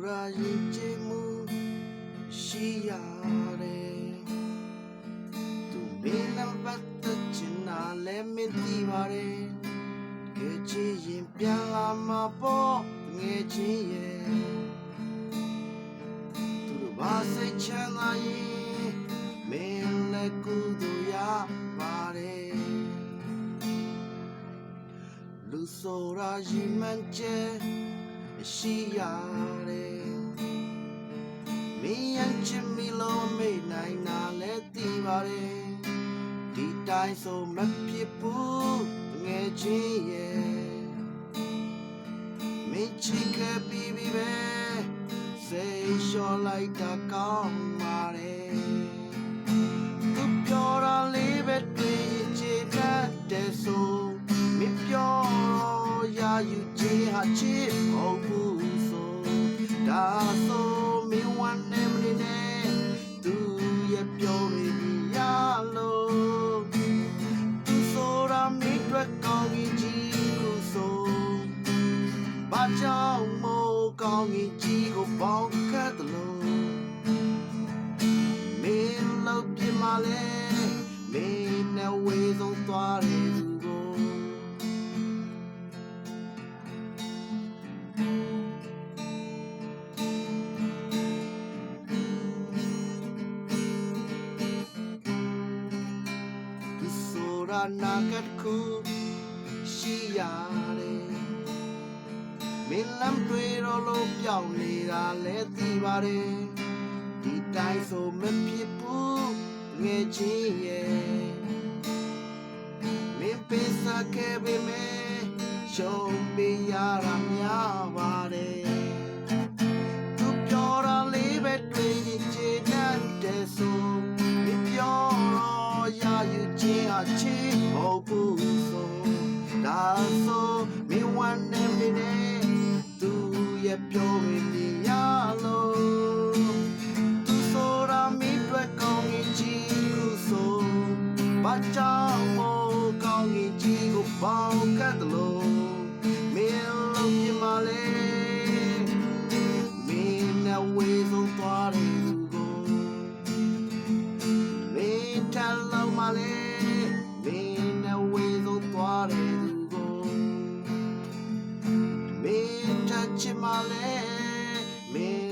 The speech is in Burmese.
ဆိုတာရင်ကျိမှုရှိရတယ်သူမင်းနဲ့ပတ်သက်ချင်တာလည်းမသိပါတယ်ကဲချင်ရင်ပြန်လာမှာပေါ့ငယ်ချင်းရဲ့သူတို့ဘာစိတ်ချမ်းသာရင်မင်းလည်းကုသိုလ်ရပါတယ်လူဆိုတာရင်မှန်ချက်ရှိရတယ်မင်းရချင်မီလို့မေ့နိုင်တာလည်းသိပါတယ်ဒီတိုင်းဆိုမဖြစ်ဘူးငယ်ချင်းရဲ့မင်းချစ်ခဲ့ပြီးပြီပဲစိတ်လျှော့လိုက်တာကောင်းပါတယ်သူပြောတာလေးပဲတွေ့ချင်တဲ့ဆိုမင်းပြောတော့ရာယူခြင်းဟာချစ်ဟုတ်ဘူးဆိုဒါဆိုမင်းဝမ်းနေမနေနဲ့သူရဲ့ပြောရည်ရလို့သူဆိုတာမင်းတွေ့ကောင်းကြီးကိုဆိုဘာကြောင့်မို့ကောင်းကြီးကိုပေါင်းခတ်တယ်လို့မင်းလို့ပြမလဲမင်းနဲ့ဝေးဆုံးသွားတယ်သူကိုဆိုတာနာကတ်ခုရှိရတယ်မင်းလမ်းတွေလို့ပြောင်းနေတာလည်းသိပါတယ်ဒီတိုင်းဆိုမဖြစ်ဘူးငယ်ချင်းရဲ့မင်းပေးစားခဲ့ပေမဲ့ရှုံးပေးရတာများပါတယ်သူပြောတာလေးပဲတွေ့ရင်ချေတတ်တယ်ဆိုမင်းပြောတော့ရယူခြင်းအချစ်ဟုတ်ဘူးဆိုဒါဆိုမင်းဝမ်းနေမနေသူရဲ့ပြောရည်ရလို့သူဆိုတာမင်းတွေ့ကောင်းကြီးကိုဆိုဘာကြောင့်မို့ကောင်းကြီးကိုပေါင်းကတ်လို့မင်းလို့ပြမလဲမင်းနဲ့ဝေးဆုံးသွားတယ်သူကိုမင်းထလို့မလဲမင်းနဲ့ဝေးဆုံးသွားတယ်သူကိုမင်းထချင်မလဲမင်း